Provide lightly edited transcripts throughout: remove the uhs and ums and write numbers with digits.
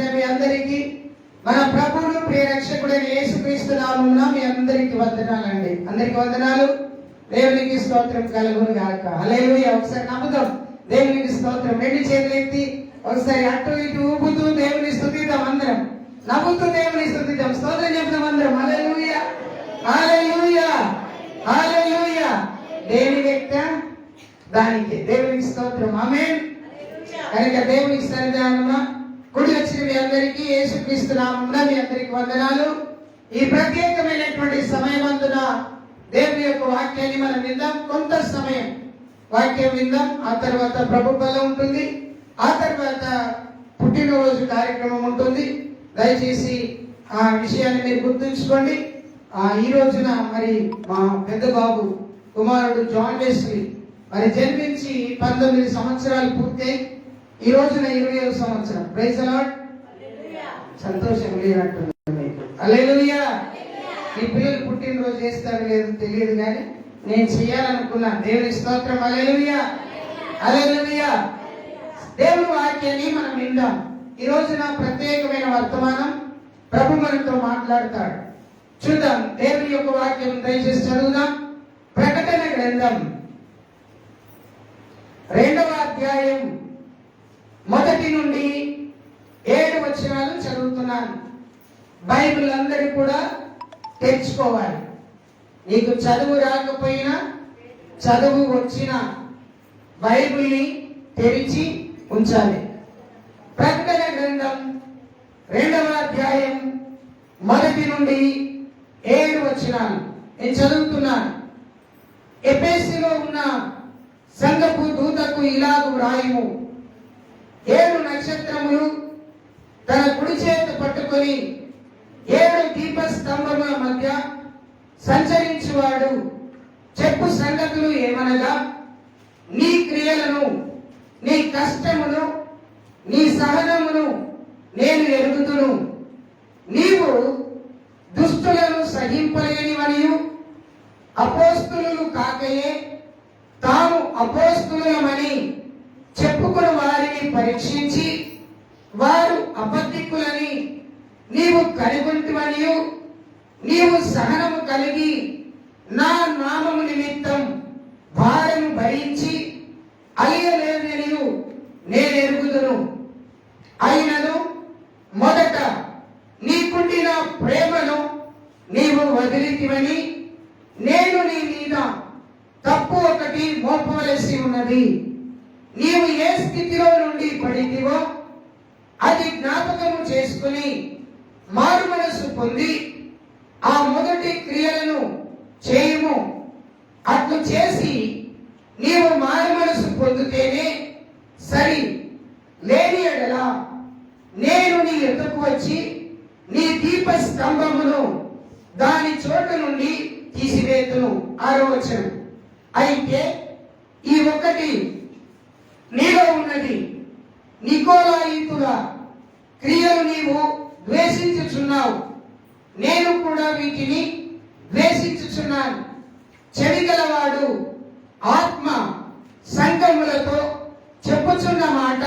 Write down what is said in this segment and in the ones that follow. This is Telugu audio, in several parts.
వచ్చిన మీ అందరికీ మన ప్రభువును ప్రియ రక్షకుడైన యేసుక్రీస్తు నామమున మీ అందరికీ వందనాలండి. అందరికీ వందనాలు. దేవునికి స్తోత్రం కలుగును గాక. హల్లెలూయా. ఒకసారి నమ్ముదాం. దేవునికి స్తోత్రం. రెండు చేతులు ఎత్తి ఒకసారి అటు ఇటు ఊపుతూ దేవుని స్తుతిద్దాం. అందరం నవ్వుతూ దేవుని స్తుతిద్దాం. స్తోత్రం చెప్తాం అందరం. హల్లెలూయా, హల్లెలూయా, హల్లెలూయా. దేని వ్యక్త దానికి దేవునికి స్తోత్రం. ఆమేన్. కనుక దేవునికి సన్నిధానమున కూడి వచ్చిన మీ అందరికీ యేసుక్రీస్తు నామమున మీ అందరికీ వందనాలు. ఈ ప్రత్యేకమైనటువంటి సమయమందున దేవుని యొక్క వాక్యాన్ని మనం విందాం. కొంత సమయం వాక్యం విందాం. ఆ తర్వాత ప్రభు బలం ఉంటుంది. ఆ తర్వాత పుట్టినరోజు కార్యక్రమం ఉంటుంది. దయచేసి ఆ విషయాన్ని మీరు గుర్తుంచుకోండి. ఈ రోజున మరి మా పెద్ద బాబు కుమారుడు జాన్ వెస్లీ మరి జన్మించి 19 సంవత్సరాలు పూర్తయి ఈ రోజున 20వ సంవత్సరం. Praise the Lord. సంతోషం లేనట్టుంది మీకు. హల్లెలూయా. మీ పిల్లలు పుట్టినరోజు చేస్తారో లేదో తెలియదు, కానీ నేను చేయాలనుకున్నా. దేవుని స్తోత్రం. హల్లెలూయా, హల్లెలూయా. దేవుని వాక్యాన్ని మనం విందాం. ఈ రోజున ప్రత్యేకమైన వర్తమానం. ప్రభు మనతో మాట్లాడతాడు. చూద్దాం. దేవుని యొక్క వాక్యం దయచేసి చదువుదాం. ప్రకటన గ్రంథం 2వ అధ్యాయం 1 నుండి 7 వచనాలు చదువుతున్నాను. బైబిల్ అందరూ కూడా తెచ్చుకోవాలి. నీకు చదువు రాకపోయినా చదువు వచ్చినా బైబిల్ని తెరిచి ఉంచాలి. ప్రకటన గ్రంథం 2వ అధ్యాయం 1 నుండి 7 వచనాలు నేను చదువుతున్నాను. ఎఫెసులో ఉన్న సంఘపు దూతకు ఇలాగు వ్రాయుము. 7 నక్షత్రములు తన కుడి చేత పట్టుకొని 7 దీపస్తంభముల మధ్య సంచరించువాడు చెప్పు సంగతులు ఏమనగా, నీ క్రియలను, నీ కష్టమును, నీ సహనమును నేను ఎరుగుదును. నీవు దుష్టులను సహింపలేనివనియు అపోస్తులు కాకయే తాము అపోస్తులమని చెప్పుకుని వారిని పరీక్షించి వారు అబద్ధికులని నీవు కనిగొంటివనియు, నీవు సహనము కలిగి నా నామము నిమిత్తం భారము భరించి అలియలేదనియు నేను ఎరుగుదును. అయినను మొదట నీకుండిన ప్రేమను నీవు వదిలితివని నేను నీ మీద తప్పు ఒకటి మోపవలసి ఉన్నది. నీవు ఏ స్థితిలో నుండి పడితివో అది జ్ఞాపకము చేసుకుని మారు మనసు పొంది ఆ మొదటి క్రియలను చేయుము. అట్లు చేసి నీవు మారు మనసు పొందితేనే సరి. లేని ఎడల నేను నీ ఎదుకు వచ్చి నీ దీప స్తంభమును దాని చోటు నుండి తీసివేతును. 6వ వచనం. అయితే ఈ ఒకటి నీలో ఉన్నది, నికోలాయితుల క్రియలు నీవు ద్వేషించుచున్నావు. నేను కూడా వీటిని ద్వేషించుచున్నాను. చెవిగలవాడు ఆత్మ సంఘములతో చెప్పుచున్న మాట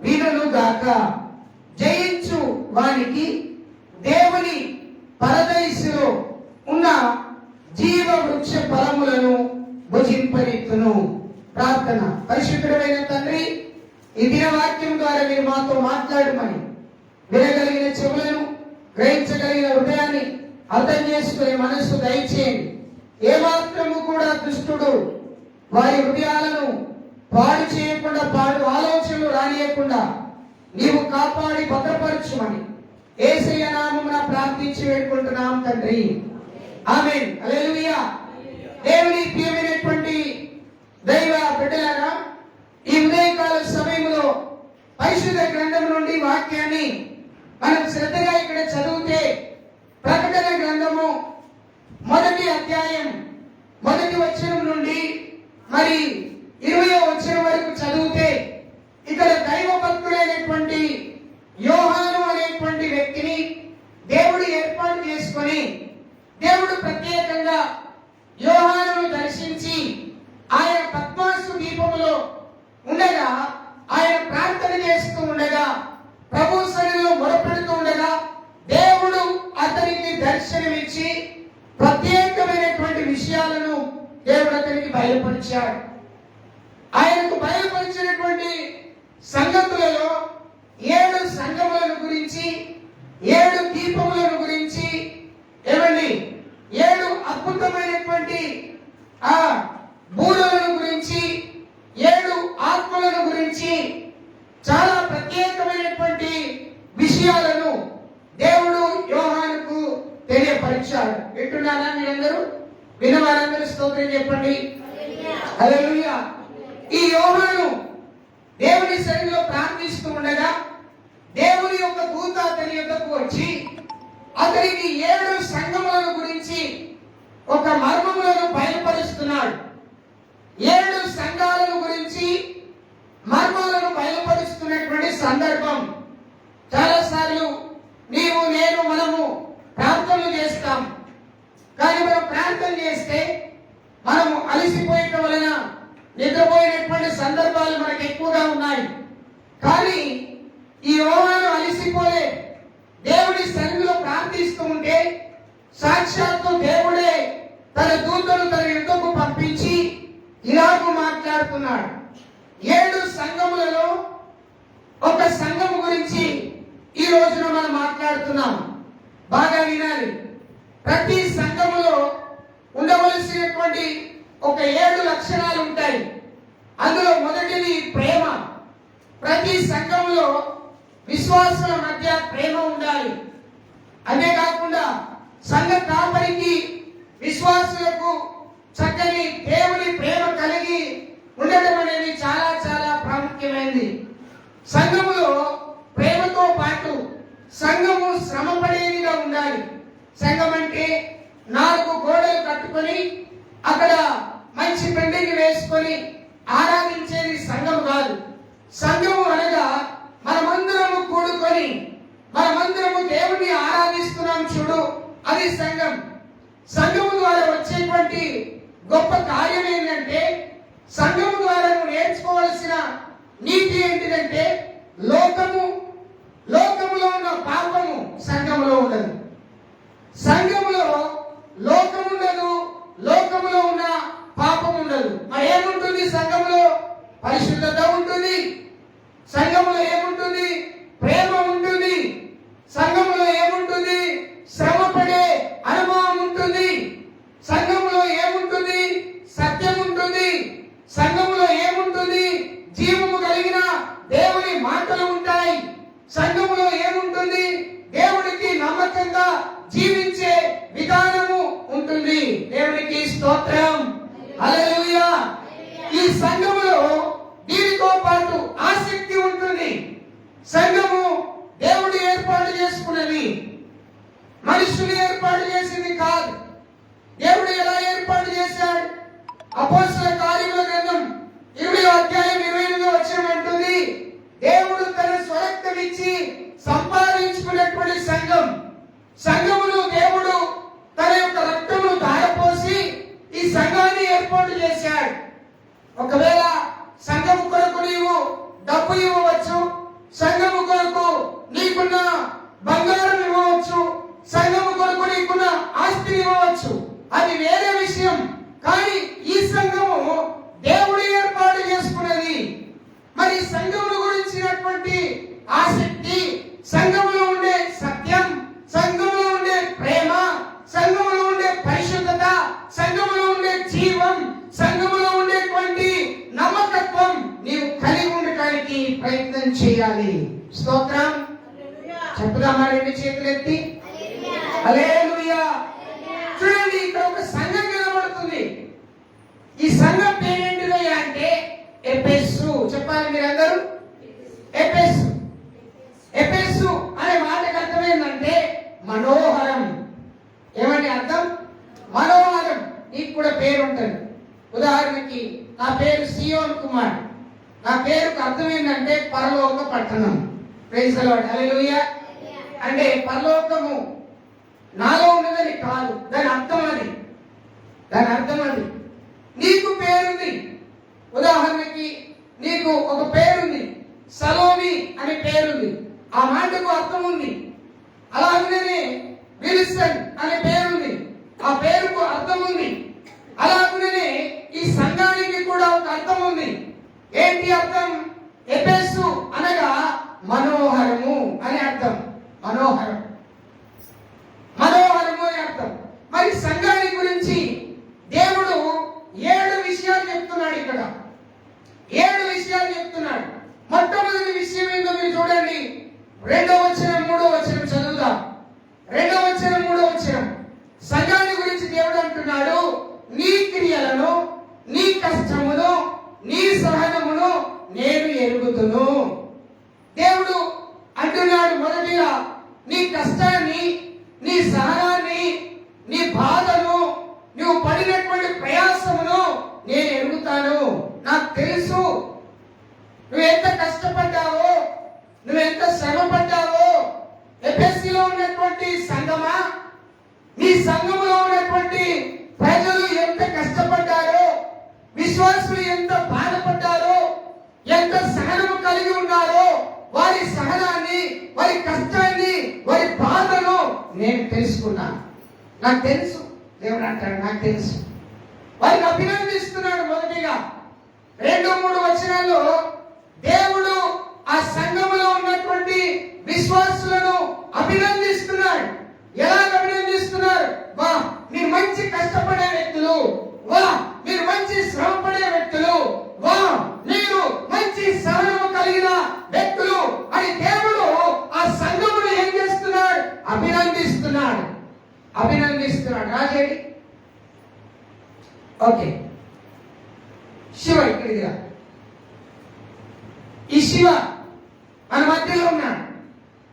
వినును గాక. జయించు వానికి దేవుని పరదైసులో ఉన్న జీవ వృక్ష ఫలములను భుజింపనిత్తును. ప్రార్థన. పరిశుద్ధుడైన తండ్రి, ఈ దిన వాక్యం ద్వారా మీరు మాతో మాట్లాడమని, వినగలిగిన చెవులను, గ్రహించగలిగిన హృదయాన్ని, అర్థం చేసుకునే మనస్సు దయచేయండి. ఏమాత్రము కూడా దుష్టుడు వారి హృదయాలను పాడు చేయకుండా, పాడు ఆలోచనలు రానియకుండా నీవు కాపాడి భద్రపరచుమని యేసయ్య నామమున ప్రార్థించి వేడుకుంటున్నాం తండ్రి. ఆమేన్. హల్లెలూయా. దేవుని ప్రియమైనటువంటి దైవ బిడ్డలారా, ఈ ఉదయకాల సమయంలో పరిశుద్ధ గ్రంథం నుండి వాక్యాన్ని మనం శ్రద్ధగా ఇక్కడ చదివితే, ప్రకటన గ్రంథము 1వ అధ్యాయం 1వ వచనం నుండి మరి 20వ వచనం వరకు చదివితే, ఇక్కడ దైవ భక్తుడైనటువంటి యోహాను అనేటువంటి వ్యక్తిని దేవుడు ఏర్పాటు చేసుకొని, దేవుడు ప్రత్యేకంగా యోహానును దర్శించి ఆయన పద్మాసు దీపములో ఉండగా, ఆయన ప్రార్థన చేస్తూ ఉండగా ప్రభు సన్నిధిలో దర్శనమిచ్చి ప్రత్యేకమైనటువంటి విషయాలను దేవుడు అతనికి బయలుపరిచాడు. ఆయనకు బయలుపరిచినటువంటి సంగతులలో 7 సంగములను గురించి, 7 దీపములను గురించి, ఏమండి 7 అద్భుతమైనటువంటి ఆ బూరలను గురించి, 7 ఆత్మలను గురించి, చాలా ప్రత్యేకమైనటువంటి విషయాలను దేవుడు యోహానుకు తెలియపరిచాడు. వింటున్నారా మీరందరూ? వినవారందరూ స్తోత్రం చెప్పండి. హల్లెలూయా. ఈ యోహాను దేవుని సన్నిధిలో ప్రార్థిస్తూ ఉండగా దేవుని యొక్క దూత అతని యొద్దకు వచ్చి అతనికి 7 సంగములను గురించి ఒక మర్మములను బయలుపరుస్తున్నాడు. 7 సంఘాలను గురించి మర్మాలను బయలుపరుస్తున్నటువంటి సందర్భం. చాలాసార్లు నీవు, నేను, మనము ప్రార్థనలు చేస్తాం. కానీ మనం ప్రార్థన చేస్తే మనము అలసిపోయటం వలన నిద్రపోయినటువంటి సందర్భాలు మనకు ఎక్కువగా ఉన్నాయి. కానీ ఈ యోహాను అలసిపోలే. దేవుడి సన్నిధిలో ప్రార్థిస్తూ ఉంటే సాక్షాత్తు దేవుడే తన దూతను తన యుద్ధకు పంపించి ఇలాగూ మాట్లాడుతున్నాడు. 7 సంఘములలో ఒక సంఘము గురించి ఈ రోజున మనం మాట్లాడుతున్నాం. బాగా వినాలి. ప్రతి సంఘములో ఉండవలసినటువంటి ఒక 7 లక్షణాలు ఉంటాయి. అందులో మొదటిది ప్రేమ. ప్రతి సంఘంలో విశ్వాసుల మధ్య ప్రేమ ఉండాలి. అంతేకాకుండా సంఘ కాపరికి, విశ్వాసులకు చక్కని దేవుని ప్రేమ కలిగి ఉండటం అనేది చాలా చాలా ప్రాముఖ్యమైనది. సంఘములో ప్రేమతో పాటు సంఘము శ్రమపడేదిగా ఉండాలి. సంఘం అంటే 4 గోడలు కట్టుకొని అక్కడ మంచి పెండింగ్ వేసుకొని ఆరాధించేది సంఘం కాదు. సంఘము అనగా మనమందరము కూడుకొని మనమందరము దేవుని ఆరాధిస్తున్నాం చూడు, అది సంఘం. సంఘము ద్వారా వచ్చేటువంటి గొప్ప కార్యం ఏంటంటే, సంఘము ద్వారా నువ్వు నేర్చుకోవాల్సిన నీతి ఏంటిదంటే, లోకములో ఉన్న పాపము సంఘములో ఉండదు. సంఘములో లోకం ఉండదు, లోకములో ఉన్న పాపం ఉండదు. మరి ఏముంటుంది సంఘములో? పరిశుద్ధత ఉంటుంది. సంఘములో ఏముంటుంది? ప్రేమ ఉంటుంది. సంఘములో ఏముంటుంది? శ్రమపడే అనుభవం ఉంటుంది. సంఘములో ఏముంటుంది? సత్యం ఉంటుంది. సంఘములో ఏముంటుంది? జీవము కలిగిన దేవుని మాటలు ఉంటాయి. సంఘములో ఏముంటుంది? దేవుడికి నమ్మకంగా జీవించే విధానము ఉంటుంది. దేవునికి స్తోత్రం. హల్లెలూయా. ఈ సంఘములో దీనితో పాటు ఆసక్తి ఉంటుంది. సంఘము దేవుడు ఏర్పాటు చేసుకున్నది, మనుషులు ఏర్పాటు చేసింది కాదు. దేవుడు ఎలా ఏర్పాటు చేశాడు? అపోస్తలుల కార్యముల గ్రంథం 20వ అధ్యాయం 28వ వచనం అంటుంది, దేవుడు తన స్వరక్తం ఇచ్చి సంపాదించుకున్నటువంటి సంఘం. సంఘమును దేవుడు తన యొక్క రక్తమును ధారపోసి ఈ సంఘాన్ని ఏర్పాటు చేశాడు. ఒకవేళ సంఘము కొరకు నీవు డబ్బు ఇవ్వవచ్చు, సంఘము కొరకు నీకున్న బంగారం ఇవ్వవచ్చు, సంఘము కొరకు నీకున్న ఆస్తి ఇవ్వవచ్చు, అది వేరే విషయం. కానీ ఈ సంఘము దేవుడు ఏర్పాటు చేసుకున్నది. మరి సంఘముల గురించినటువంటి ఆసక్తి, సంఘములో ఉండే సత్యం, సంఘములో ఉండే ప్రేమ, సంఘములో ఉండే పరిశుద్ధత, సంఘములో ఉండే జీవం, సంఘములో ఉండేటువంటి నమ్మకత్వం నీవు కలిగి ఉండటానికి ప్రయత్నం చేయాలి. స్తోత్రం. చెప్పుదామా 2 చేతులు ఎత్తి? హల్లెలూయా. చూడండి, ఇక్కడ ఒక సంఘం కనబడుతుంది. ఈ సంఘం పేరేంటిది అంటే ఎఫెసు. చెప్పాలి మీరందరూ. ఎఫెసు. ఎఫెసు అనే మాటకు అర్థం ఏంటంటే మనోహరం. ఏమంటే అర్థం? మనోహరం. నీకు కూడా పేరు ఉంటుంది. ఉదాహరణకి నా పేరు సియోన్ కుమార్. నా పేరుకు అర్థం ఏంటంటే పరలోక పట్టణం. Praise the lord. హల్లెలూయా. అంటే పరలోకము నాలో ఉన్నదని కాదు, దాని అర్థం అది. దాని అర్థం అది. నీకు పేరుంది. ఉదాహరణకి నీకు ఒక పేరుంది, సలోమి అనే పేరుంది. ఆ మాటకు అర్థం ఉంది. అలాగనే విల్సన్ అనే పేరుంది. ఆ పేరుకు అర్థం ఉంది. అలాగనే ఈ సంఘానికి కూడా ఒక అర్థం ఉంది. ఏంటి అర్థం? ఎఫెసు అనగా మనోహరము అని అర్థం. మనోహరం, మనోహరము అని అర్థం. మరి సంఘాన్ని గురించి దేవుడు 7 విషయాలు చెప్తున్నాడు. ఇక్కడ 7 విషయాలు చెప్తున్నాడు. మొట్టమొదటి విషయం ఏంటో మీరు చూడండి. 2వ వచనం 3వ వచనం చదువుదాం. 2వ వచనం 3వ వచనం. సంఘాన్ని గురించి దేవుడు అంటున్నాడు, నీ క్రియలను, నీ కష్టమును, నీ సహనమును నేను ఎరుగుదును. దేవుడు అంటున్నాడు మొదటిగా, నీ కష్టాన్ని, నీ సహనాన్ని, నీ బాధను, నువ్వు పడినటువంటి ప్రయాసమును నేను ఎరుగుతాను. నాకు తెలుసు నువ్వు ఎంత కష్టపడ్డావో, నువ్వు ఎంత శ్రమ పడ్డావో. ఎఫెసీలో ఉన్నటువంటి సంఘమా, నీ సంఘములో ఉన్నటువంటి ప్రజలు ఎంత కష్టపడ్డారో, విశ్వాసులు ఎంత బాధపడ్డారో, ఎంత సహనము కలిగి ఉన్నారో, వారి సహనాన్ని, వారి కష్టాన్ని, వారి బాధను నేను తెలుసుకున్నాను. నాకు తెలుసు. దేవుడు అంటాడు, నాకు తెలుసు. వారికి అభినందిస్తున్నాడు. మొదటిగా 2-3 వచనాల్లో దేవుడు ఆ సంఘములో ఉన్నటువంటి విశ్వాసులను అభినందిస్తున్నాడు. ఎలా అభినందిస్తున్నారు? వా, మీరు మంచి కష్టపడే వ్యక్తులు, వా మీరు మంచి శ్రమ పడే వ్యక్తులు, వా మీరు మంచి సహనము కలిగిన వ్యక్తులు అని దేవుడు ఆ సంఘమును ఏం చేస్తున్నాడు? అభినందిస్తున్నాడు. అభినందిస్తున్నాడు. రాజేడి ఓకే, శివ ఇక్కడికి రా. ఈ శివ మన మధ్యలో ఉన్నాడు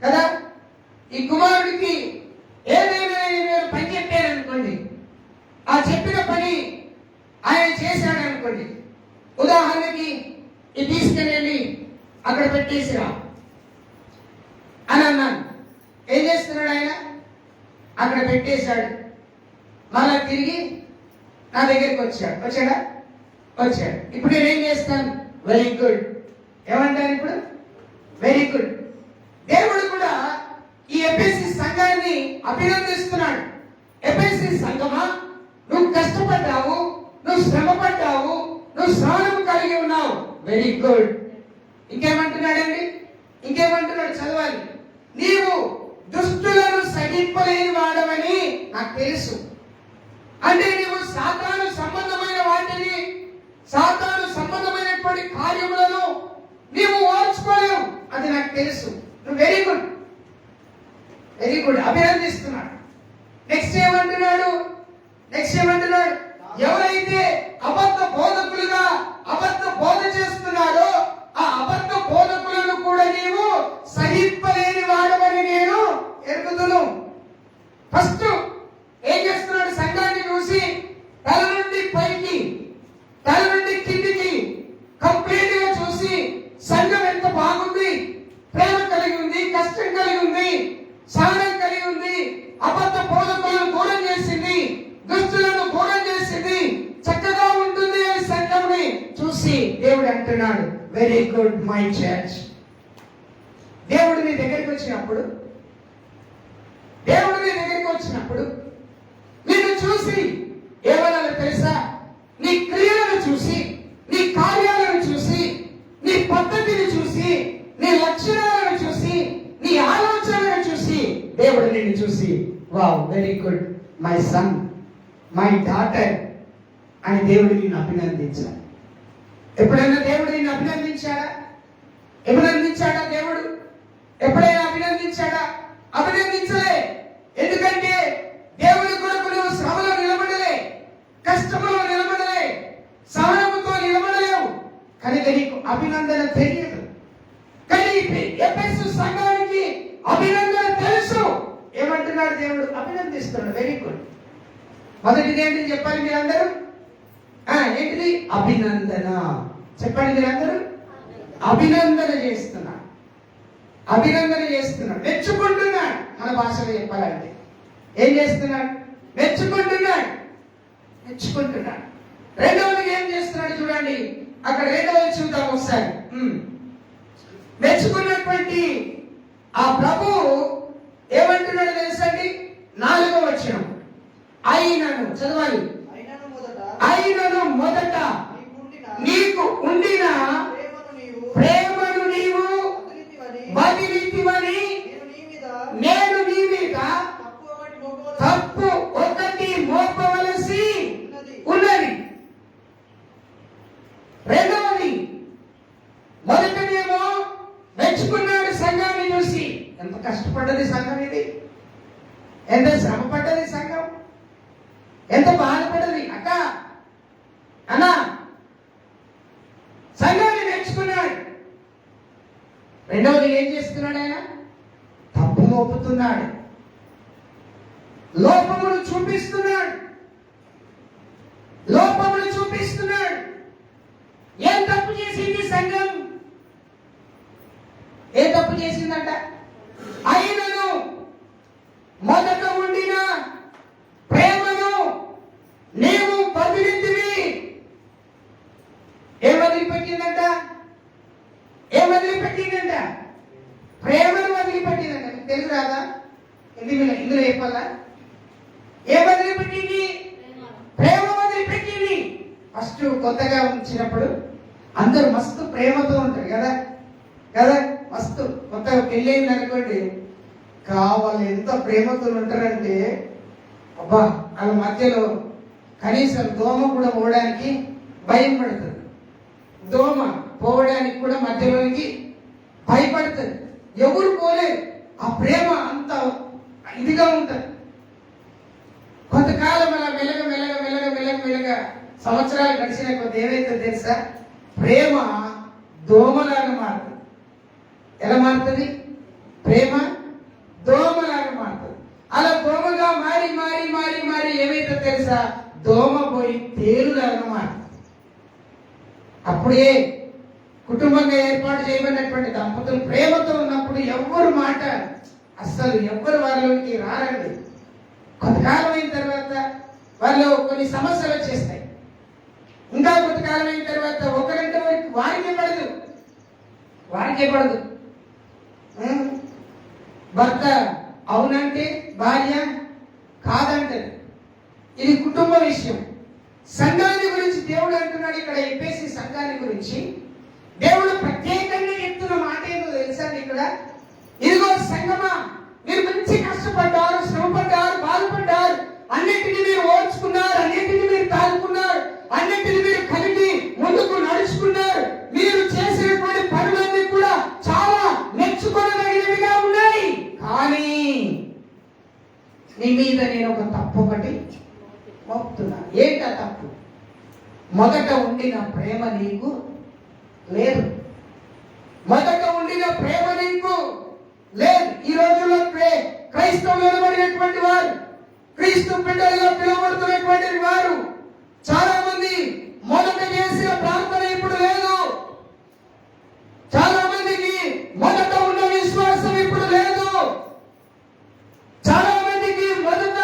కదా. ఈ కుమారుడికి ఏదైనా నేను పని చెప్పాను అనుకోండి, ఆ చెప్పిన పని ఆయన చేశాడు అనుకోండి. ఉదాహరణకి ఇది తీసుకుని వెళ్ళి అక్కడ పెట్టేసిరా అని అన్నాను. ఏం చేస్తున్నాడు ఆయన? అక్కడ పెట్టేశాడు. మళ్ళా తిరిగి నా దగ్గరికి వచ్చాడా? వచ్చాడు. ఇప్పుడు నేనేం చేస్తాను? Very good. ఏమంటాను ఇప్పుడు? Very good. దేవుడు కూడా ఈ ఎఫెసీ సంఘాన్ని అభినందిస్తున్నాడు. ఎఫెసీ సంఘమా, నువ్వు కష్టపడ్డావు, నువ్వు శ్రమ పడ్డావు, నువ్వు సహనం కలిగి ఉన్నావు. Very good. ఇంకేమంటున్నాడండి? ఇంకేమంటున్నాడు? చదవాలి. నీవు దుష్టులను సహింపలేని వాడవని నాకు తెలుసు. అంటే నీవు సాతాను సంబంధమైన వాటిని, సాతాను సంబంధమైనటువంటి కార్యములను నీవు ఓర్చుకోలేవు. అది నాకు తెలుసు. నువ్వు వెరీ గుడ్, వెరీ గుడ్. అభినందిస్తున్నాడు. నెక్స్ట్ ఏమంటున్నాడు? ఎవరైతే అబద్ధ బోధకులుగా అబద్ధ బోధ చేస్తున్నారో ఆ అబద్ధ బోధకులను కూడా నీవు సహింపలేని వాడవని నేను ఎరుగుదును. ఫస్ట్ ఏం చేస్తున్నాడు? సంఘాన్ని చూసి తల నుండి పైకి, తల నుండి కిందికి కంప్లీట్ గా చూసి సంఘం ఎంత బాగుంది, ప్రేమ కలిగి ఉంది, కష్టం కలిగి ఉంది, సహనం కలిగి ఉంది, అబద్ధ బోధకులను దూరం చేసింది, దుష్టులను దూరం చేసింది, చక్కగా ఉంటుంది అని సంఘంని చూసి దేవుడు అంటున్నాడు, వెరీ గుడ్ మై చర్చ్. దేవుడు నీ దగ్గరికి వచ్చినప్పుడు, దేవుడు నీ దగ్గరికి వచ్చినప్పుడు నిన్ను చూసి ఏమన్నా తెలుసా? నీ క్రియలను చూసి, నీ కార్యాలను చూసి, నీ పద్ధతిని చూసి, నీ లక్షణాలను చూసి, నీ ఆలోచనలను చూసి దేవుడు నిన్ను చూసి wow very good my son, my daughter అని దేవుడు నిన్ను అభినందించాడు. ఎప్పుడైనా దేవుడు నిన్ను అభినందించాడా? దేవుడు ఎప్పుడైనా అభినందించాడా? అభినందించలే. ఎందుకంటే దేవుడి కొరకు నువ్వు శ్రమలో నిలబడలే, కష్టంలో నిలబడలే, సహనముతో నిలబడలేవు కనుక నీకు అభినందన తెలియదు. కానీ ఎఫెసు సంఘానికి అభినందన తెలుసు. ఏమంటున్నాడు దేవుడు? అభినందిస్తున్నాడు. Very good. మొదటిది ఏంటి చెప్పాలి మీరందరూ? ఏంటిది? అభినందన. చెప్పండి మీరందరూ. అభినందన చేస్తున్నాడు. మెచ్చుకుంటున్నాడు. మన భాషలో చెప్పాలంటే ఏం చేస్తున్నాడు? మెచ్చుకుంటున్నాడు. రెండవది ఏం చేస్తున్నాడు చూడండి. అక్కడ రెండవది చూద్దాం ఒకసారి. మెచ్చుకున్నటువంటి ఆ ప్రభు ఏమంటున్నాడు తెలుసండి? నా అయినను చదవాలి. అయినను మొదట నీకు ఉండిన ప్రేమను నీవు వదిలితివని నేను నీ మీద తప్పు ఒకటి మోపవలసి ఉన్నది. రెండవది, మొదటనేమో మెచ్చుకున్నాడు సంఘాన్ని చూసి. ఎంత కష్టపడ్డది సంఘం, ఇది ఎంత శ్రమ పడ్డది సంఘం, ఎంత బాధపడ్డది. అక్క అన్నా సంఘాన్ని మెచ్చుకున్నాడు. రెండవది ఏం చేస్తున్నాడు? ఆయన తప్పు మోపుతున్నాడు, లోపములు చూపిస్తున్నాడు, లోపములు చూపిస్తున్నాడు. ఏం తప్పు చేసింది సంఘం? ఏం తప్పు చేసిందంట? అయినను మొదట ఉండిన ప్రేమను నీవు వదిలితివి. ఏం వదిలిపెట్టిందంట? ఏం వదిలిపెట్టిందంట? ప్రేమను వదిలిపెట్టిందంట. మీకు తెలుసు రాదా? ఇందులో చెప్పాలా? ఏం వదిలిపెట్టింది? ప్రేమ వదిలిపెట్టింది. ఫస్ట్ కొత్తగా ఉంచినప్పుడు అందరూ మస్తు ప్రేమతో ఉంటారు కదా కదా మస్తు. కొత్తగా పెళ్ళయింది అనుకోండి, కావాలి ఎంత ప్రేమతో ఉంటారంటే అబ్బా, వాళ్ళ మధ్యలో కనీసం దోమ కూడా పోవడానికి భయం పడుతుంది. దోమ పోవడానికి కూడా మధ్యలోనికి భయపడుతుంది. ఎవరు పోలేదు. ఆ ప్రేమ అంత ఇదిగా ఉంటుంది. కొంతకాలం అలా మెల్లగా మెల్లగా మెల్లగా మెల్లగా మెల్లగా సంవత్సరాలు గడిచిన కొద్ది ఏమైతే తెలుసా, ప్రేమ దోమలాగా మారుతుంది. ఎలా మారుతుంది? ప్రేమ దోమలాగా మారుతుంది. అలా దోమగా మారి మారి మారి మారి ఏమైతే తెలుసా, దోమ పోయి తేలులాగా మారుతుంది. అప్పుడే కుటుంబంగా ఏర్పాటు చేయబడినటువంటి దంపతులు ప్రేమతో ఉన్నప్పుడు ఎవ్వరు మాట అస్సలు ఎవ్వరు వారిలోకి రారండి. కొంతకాలం అయిన తర్వాత వాళ్ళు కొన్ని సమస్యలు వచ్చేస్తాయి. ఇంకా కొంతకాలం అయిన తర్వాత ఒకరంటే వారికే పడదు. భర్త అవునంటే భార్య కాదంటది. ఇది కుటుంబ విషయం. సంఘాన్ని గురించి దేవుడు అంటున్నాడు ఇక్కడ. ఎఫెసీ సంఘాన్ని గురించి దేవుడు ప్రత్యేకంగా చెప్తున్న మాట ఏంటో తెలుసా? ఇక్కడ ఇదిగో సంఘమా, మీరు మంచి కష్టపడ్డారు, శ్రమపడ్డారు, బాధపడ్డారు, అన్నిటిని మీరు ఓర్చుకున్నారు, అన్నిటిని మీరు తాగుకున్నారు, అన్నిటిని మీరు కలిగి ముందుకు నడుచుకున్నారు. మీరు చేసినటువంటి పనులన్నీ కూడా చాలా మెచ్చుకోదగినవిగా ఉన్నాయి. కానీ నీ మీద నేను ఒక తప్పు ఒకటి మోపుతున్నా. ఏంటా తప్పు? మొదట ఉండిన ప్రేమ నీకు లేదు. మొదట ఉండిన ప్రేమ నీకు లేదు. ఈ రోజుల్లో క్రైస్తవులు అనబడినటువంటి వారు, క్రీస్తు బిడ్డలుగా పిలువబడుతున్నటువంటి వారు చాలా మంది మొదట చేసిన ప్రార్థన ఇప్పుడు లేదు. చాలా మందికి మొదట ఉన్న విశ్వాసం ఇప్పుడు లేదు. చాలా మందికి మొదట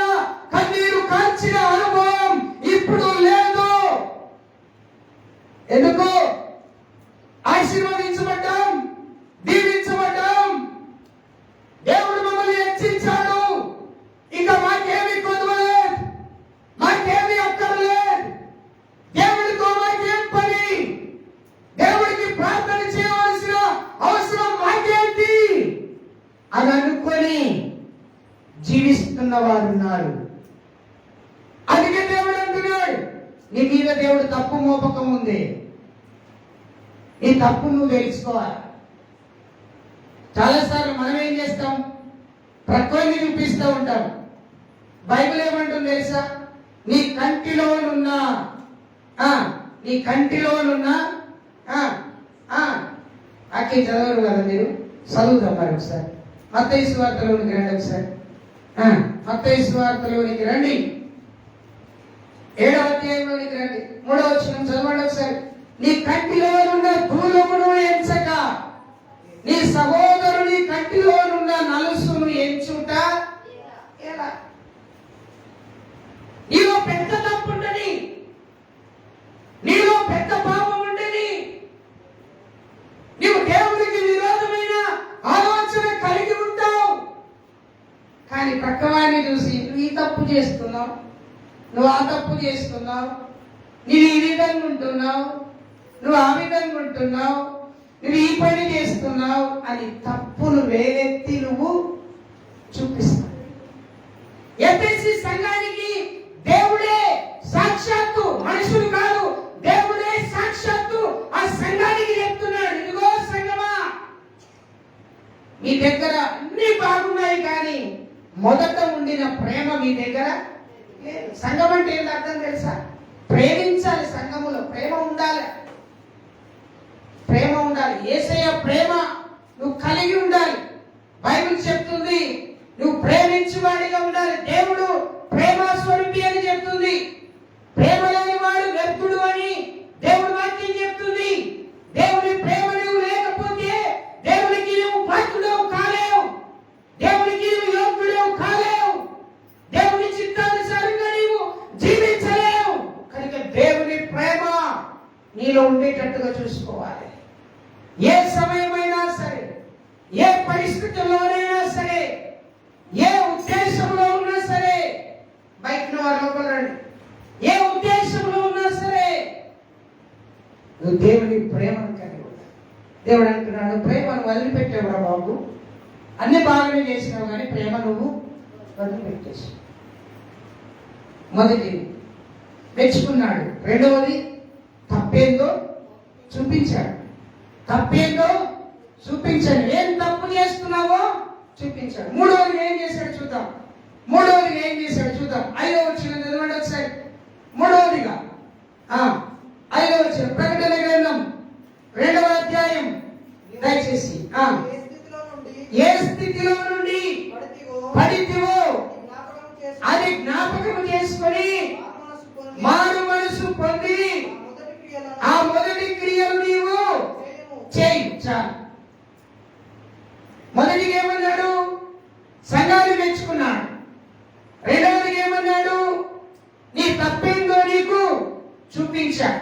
కన్నీరు కార్చిన అనుభవం ఇప్పుడు లేదు. ఎందుకు? ఆశీర్వదించబడ్డాం, దీవించబడ్డాం, దేవుడు మమ్మల్ని హెచ్చించాడు, ఇంకా మాకేమీ కొదవలేదు, మాకేమీ అక్కర్లేదు, దేవుడితో మాకేం పని, దేవుడికి ప్రార్థన చేయవలసిన అవసరం మాకేంటి అని అనుకొని జీవిస్తున్న వారు ఉన్నారు. అందుకే దేవుడు అంటున్నాడు, నీ మీద దేవుడు తప్పు మోపకం ఉంది, ఈ తప్పు నువ్వు తెలుసుకోవాలి. చాలాసార్లు మనం ఏం చేస్తాం? ప్రకృతిని చూపిస్తూ ఉంటాం. బైబిల్ ఏమంటుంది తెలుసా? నీ కంటిలోనున్నా అక్కి చదవరు కదా మీరు, చదువుతాం మరి ఒకసారి. మత్తయి సువార్తలోనికి రండి ఒకసారి. మత్తయి సువార్తలోనికి రండి, 7వ అధ్యాయంలోనికి రండి, 3వ వచనం చదవండి ఒకసారి. నీ కంటిలోనున్న దూలమును ఎంచక నీ సహోదరుని కంటిలోనున్న నలుసును ఎంచుట ఎలా? నీలో పెద్ద తప్పు ఉండని, నీలో పెద్ద పాపం ఉండని, నీవు దేవుడికి విరోధమైన ఆలోచన కలిగి ఉంటావు. కానీ పక్కవాడిని చూసి నువ్వు ఈ తప్పు చేస్తున్నావు, నువ్వు ఆ తప్పు చేస్తున్నావు, నువ్వు ఈ విధంగా ఉంటున్నావు, నువ్వు ఆ విధంగా ఉంటున్నావు, నువ్వు ఈ పని చేస్తున్నావు అని తప్పును వేలెత్తి నువ్వు చూపిస్తావు. ఎఫెసీ సంఘానికి దేవుడే సాక్షాత్తు, మనుషులు కాదు, దేవుడే సాక్షాత్తు ఆ సంఘానికి చెప్తున్నాడు, ఇదిగో సంఘమా, మీ దగ్గర అన్ని బాగున్నాయి కానీ మొదట ఉండిన ప్రేమ మీ దగ్గర లేదు. సంఘం అంటే ఏంటి అర్థం తెలుసా? ప్రేమించాలి, సంఘములో ప్రేమ ఉండాలి, ప్రేమ ఉండాలి. యేసయ్య ప్రేమ నువ్వు కలిగి ఉండాలి. బైబిల్ చెప్తుంది నువ్వు ప్రేమించువాడిగా ఉండాలి. దేవుడు ప్రేమ స్వరూపి అని చెప్తుంది. ప్రేమ లేని వాడు వ్యర్థుడు అని దేవుడి వాక్యం చెప్తుంది. దేవుని ప్రేమ నువ్వు లేకపోతే దేవునికి నువ్వు పాత్రుడవు కాలేవు, దేవునికి నువ్వు యోగ్యుడవు కాలేవు, దేవుని చిత్తానుసారంగా నీవు జీవించలేవు. కనుక దేవుని ప్రేమ నీలో ఉండేటట్టుగా చూసుకోవాలి. ఏ సమయమైనా సరే, ఏ పరిస్థితుల్లోనైనా సరే, ఏ ఉద్దేశంలో ఉన్నా సరే, బయట వారు లోపలండి, ఏ ఉద్దేశంలో ఉన్నా సరే నువ్వు దేవుని ప్రేమను కలిగి ఉండాలి. దేవుడు అంటున్నాడు, ప్రేమను వదిలిపెట్టేవరా బాబు, అన్ని బాగానే చేసినావు కానీ ప్రేమ నువ్వు వదిలిపెట్టేసి. మొదటి మెచ్చుకున్నాడు, రెండవది తప్పేందో చూపించాడు. తప్పేందో చూపించాడు, ఏం తప్పు చేస్తున్నావో చూపించాడు. మూడవది ఏం చేశాడు చూద్దాం. మూడవది ఏం చేశాడు చూద్దాం. 5వ వచనం చదవండి ఒకసారి. మూడవదిగా 5వ వచనం, ప్రకటన గ్రంథం 2వ అధ్యాయం దయచేసి. ఏ స్థితిలో నుండి పడితివో అది జ్ఞాపకం చేసుకొని మారు మనసు పొంది ఆ మొదటి క్రియలు నీవు చేయి. చాలు. మొదటిగా ఏమన్నాడు? సంఘాన్ని మెచ్చుకున్నాడు. రెండవదిగా ఏమన్నాడు? నీ తప్పేందో నీకు చూపించాడు.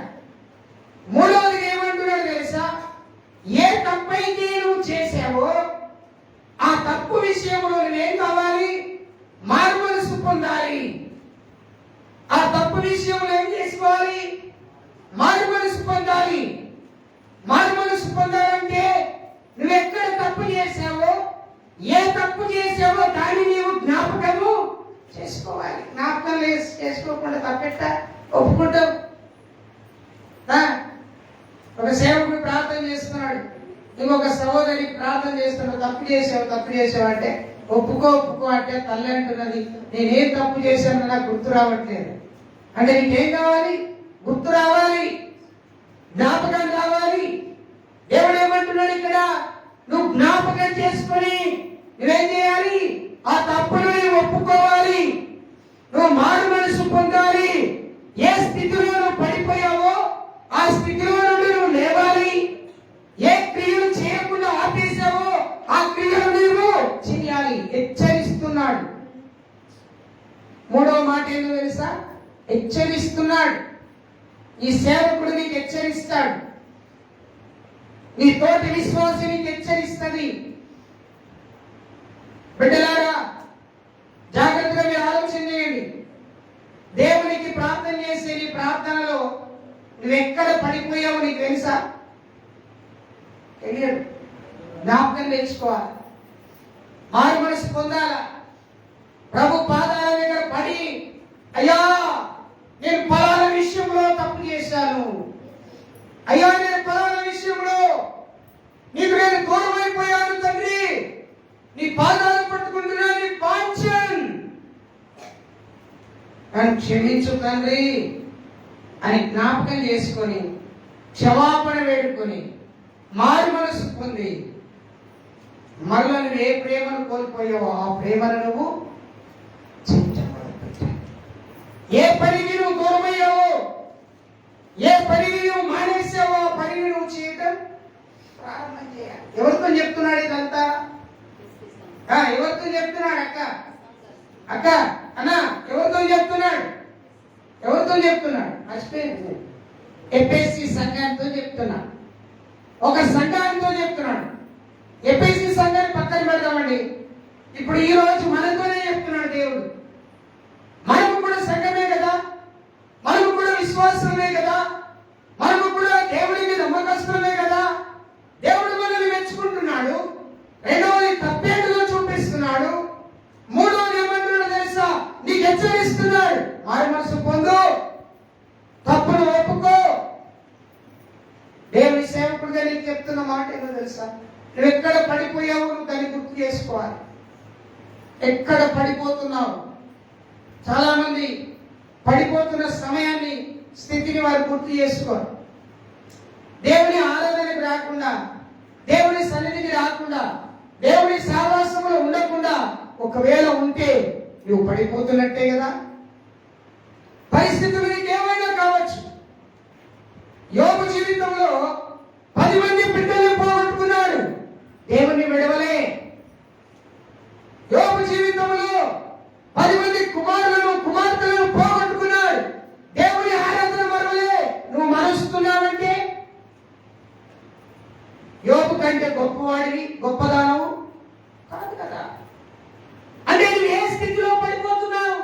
మూడవదిగా ఏమంటున్నాడు తెలుసా? ఏ తప్పైతే నువ్వు చేసావో ఆ తప్పు విషయంలో నువ్వేం కావాలి? మారు మనసు పొందాలి. ఆ తప్పు విషయంలో ఏం చేసుకోవాలి? మారు మనసు పొందాలి. మారు మనసు పొందాలంటే నువ్వెక్కడ తప్పు చేసావో, ఏ తప్పు చేసావో దాన్ని నీవు జ్ఞాపకము చేసుకోవాలి. జ్ఞాపకం చేసుకోకుండా తప్పెట్ట ఒప్పుకుంటావు. ఒక సేవకుడు ప్రార్థన చేస్తున్నాడు, ఇంకొక సహోదరి ప్రార్థన చేస్తున్నాడు, తప్పు చేసావు అంటే ఒప్పుకో అంటే తల్లి అంటున్నది, నేనేం తప్పు చేశానో నాకు గుర్తు రావట్లేదు. అంటే నీకేం కావాలి? గుర్తు రావాలి, జ్ఞాపకం రావాలి. దేవుడు ఏమంటున్నాడు ఇక్కడ? నువ్వు జ్ఞాపకం చేసుకొని నువ్వేం చేయాలి? ఆ తప్పును నువ్వు ఒప్పుకోవాలి, నువ్వు మారు మనసు పొందాలి. ఏ స్థితిలో నువ్వు పడిపోయావో ఆ స్థితిలో నుండి నువ్వు లేవాలి. ఏ క్రియలు చేయకుండా ఆపేసావో ఆ క్రియలు నువ్వు చేయాలి. హెచ్చరిస్తున్నాడు. మూడవ మాట ఏంటో తెలుసా? హెచ్చరిస్తున్నాడు. ఈ సేవకుడు నీకు హెచ్చరిస్తాడు, నీ తోటి విశ్వాసి నీకు హెచ్చరిస్తుంది. బిడ్డలారా, జాగ్రత్తగా మీరు ఆలోచన చేయండి. దేవునికి ప్రార్థన చేసే నీ ప్రార్థనలో నువ్వెక్కడ పడిపోయావో నీకు తెలుసా? తెలియదు. జ్ఞాపకం తెచ్చుకోవాలి, మారు మనసు పొందాలా. ప్రభు పాదాల దగ్గర పడి, అయ్యా నేను ఫలానా విషయంలో తప్పు చేశాను, అయ్యా నేను ఫలానా విషయంలో నీకు నేను దూరం అయిపోయాను తండ్రి, నీ పాదాలు పట్టుకుంటున్నా, నీ పాంచన్ నన్ను క్షమించు తండ్రి అని జ్ఞాపకం చేసుకొని క్షమాపణ వేడుకొని మారు మనసు పొంది మరలా నువ్వు ఏ ప్రేమను కోల్పోయావో ఆ ప్రేమను నువ్వు ఏ పనిని నువ్వు దూరమయ్యావో, ఏ పనిని నువ్వు మానేసావో ఆ పనిని నువ్వు చేయటం ప్రారంభం చేయాలి. ఎవరితో చెప్తున్నాడు ఇదంతా? ఎవరితో చెప్తున్నాడు? అక్క అన్న ఎవరితో చెప్తున్నాడు? ఎవరితో చెప్తున్నాడు? మర్చిపోయింది. ఎఫెసీ సంఘంతో చెప్తున్నాడు. ఒక సంఘంతో చెప్తున్నాడు. ఎఫెసీ సంఘాన్ని పక్కన పెడదామండి. ఇప్పుడు ఈ రోజు మనతోనే చెప్తున్నాడు దేవుడు. మనము కూడా సంఘమే కదా. మాట ఏంటో తెలుసా? నువ్వు ఎక్కడ పడిపోయావు నువ్వు దాన్ని గుర్తు చేసుకోవాలి. ఎక్కడ పడిపోతున్నావు? చాలా మంది పడిపోతున్న సమయాన్ని, స్థితిని వారు గుర్తు చేసుకోరు. దేవుని ఆరాధనకు రాకుండా, దేవుని సన్నిధికి రాకుండా, దేవుని సహవాసంలో ఉండకుండా ఒకవేళ ఉంటే నువ్వు పడిపోతున్నట్టే కదా. పరిస్థితులు నీకేమైనా కావచ్చు. యోబు జీవితంలో 10 మంది బిడ్డలను పోగొట్టుకున్నాడు, దేవుని విడవలే. యోబు జీవితంలో 10 మంది కుమారులను కుమార్తెలను పోగొట్టుకున్నాడు, దేవుని ఆరాధన మరవలే. నువ్వు మరుస్తున్నావంటే యోబు కంటే గొప్పవాడివి, గొప్పదానవు కాదు కదా. అంటే నువ్వు ఏ స్థితిలో పడిపోతున్నావు?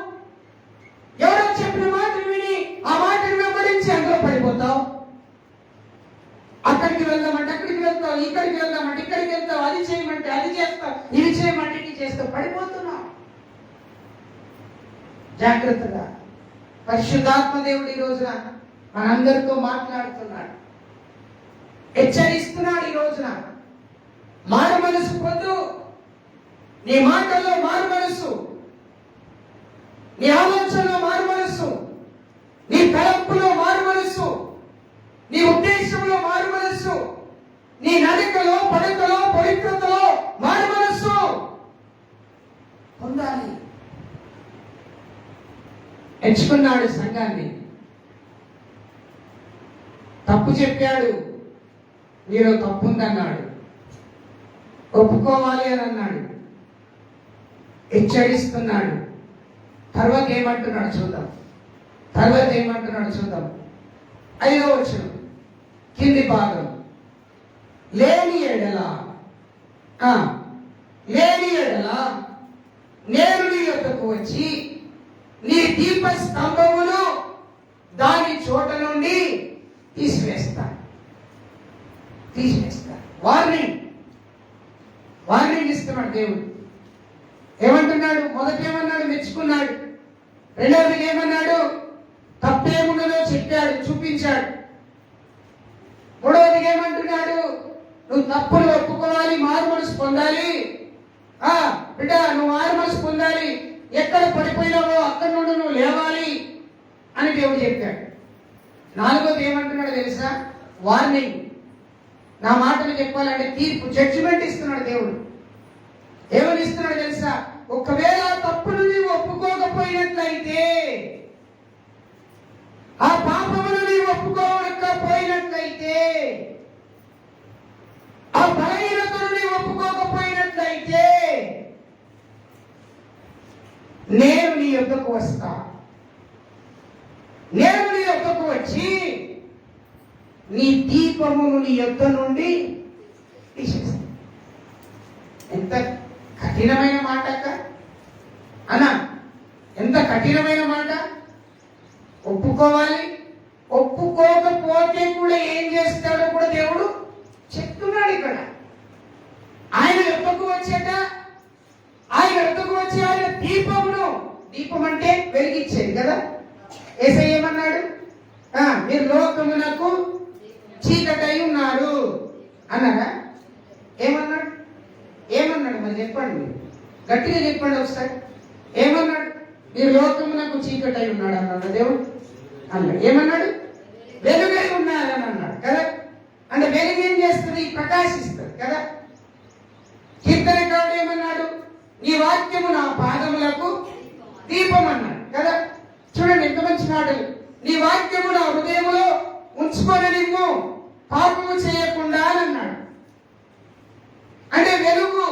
ఎవరో చెప్పిన మాటలు విని ఆ మాటను వెంబడించి అందులో పడిపోతావు. అక్కడికి వెళ్దామంటే అక్కడికి వెళ్తావు, ఇక్కడికి వెళ్దామంటే ఇక్కడికి వెళ్తావు, అది చేయమంటే అది చేస్తావు, ఇది చేయమంటే ఇది చేస్తావు, పడిపోతున్నావు. జాగ్రత్తగా. పరిశుద్ధాత్మ దేవుడు ఈ రోజున మనందరితో మాట్లాడుతున్నాడు, హెచ్చరిస్తున్నాడు. ఈ రోజున మారు మనసు పొందు. నీ మాటల్లో మారు మనసు, నీ ఆలోచనలో మారు మనసు, నీ తలంపులో మారు మనసు, నీ ఉద్దేశంలో మారు మనసు, నీ నడకలో పడకలో పవిత్రతలో మారు మనసు పొందాలి. ఎంచుకున్నాడు సంఘాన్ని. తప్పు చెప్పాడు, మీరు తప్పుందన్నాడు, ఒప్పుకోవాలి అని అన్నాడు, హెచ్చరిస్తున్నాడు. తర్వాత ఏమంటున్నాడు చూద్దాం. 5వ వచనం కింది భాగం. లేని ఎడల నేను నీ యొద్దకు వచ్చి నీ దీప స్తంభమును దాని చోట నుండి తీసివేస్తా. వార్నింగ్ ఇస్తున్నాడు దేవుడు. ఏమంటున్నాడు? మొదట ఏమన్నాడు? మెచ్చుకున్నాడు. రెండవది ఏమన్నాడు? తప్పేమున్నదో చెప్పాడు, చూపించాడు. మూడవది ఏమంటున్నాడు? నువ్వు తప్పులు ఒప్పుకోవాలి, మారు మనసు పొందాలి. బిడ్డ, నువ్వు మారు మనసు పొందాలి. ఎక్కడ పడిపోయినావో అక్కడి నుండి నువ్వు లేవాలి అని దేవుడు చెప్పాడు. నాలుగోది ఏమంటున్నాడు తెలుసా? వార్నింగ్. నా మాటలు చెప్పాలంటే తీర్పు, జడ్జిమెంట్ ఇస్తున్నాడు దేవుడు. ఏమని ఇస్తున్నాడు తెలుసా? ఒకవేళ తప్పును నీవు ఒప్పుకోకపోయినట్లయితే, ఆ పాపమును నీవు ఒప్పుకోకపోయినట్లయితే, ఆ బలహీనతను నీవు ఒప్పుకోకపోయినట్లయితే నేను నీ యొద్దకు వస్తా. నేను నీ యొద్దకు వచ్చి నీ దీపమును నీ యొద్ద నుండి తీసేస్తా. ఎంత కఠినమైన మాట అన్నా, ఎంత కఠినమైన మాట. ఒప్పుకోవాలి. ఒప్పుకోకపోతే కూడా ఏం చేస్తాడో కూడా దేవుడు చెప్తున్నాడు ఇక్కడ. ఆయన యొద్దకు వచ్చాక, ఆయన యొద్దకు వచ్చి ఆయన దీపమును, దీపం అంటే వెలిగించేది కదా. యేసయ్య ఏమన్నాడు? మీరు లోకమునకు చీకటై ఉన్నారు అన్నారా? ఏమన్నాడు? మరి చెప్పండి, మీరు గట్టిగా చెప్పండి ఒకసారి. ఏమన్నాడు? మీరు లోకమునకు చీకటై ఉన్నాడు అన్నాడు దేవుడు. అన్నాడు. ఏమన్నాడు? వెలుగై ఉన్నారని అన్నాడు కదా. అంటే వెలుగు ఏం చేస్తుంది? ప్రకాశిస్తుంది కదా. కీర్తనకారుడు ఏమన్నాడు? నీ వాక్యము నా పాదములకు దీపం అన్నాడు కదా. చూడండి ఎంత మంచి మాటలు. నీ వాక్యము నా హృదయములో ఉంచుకొని నిన్ను పాపము చేయకుండా అని అన్నాడు. అంటే వెలుగు,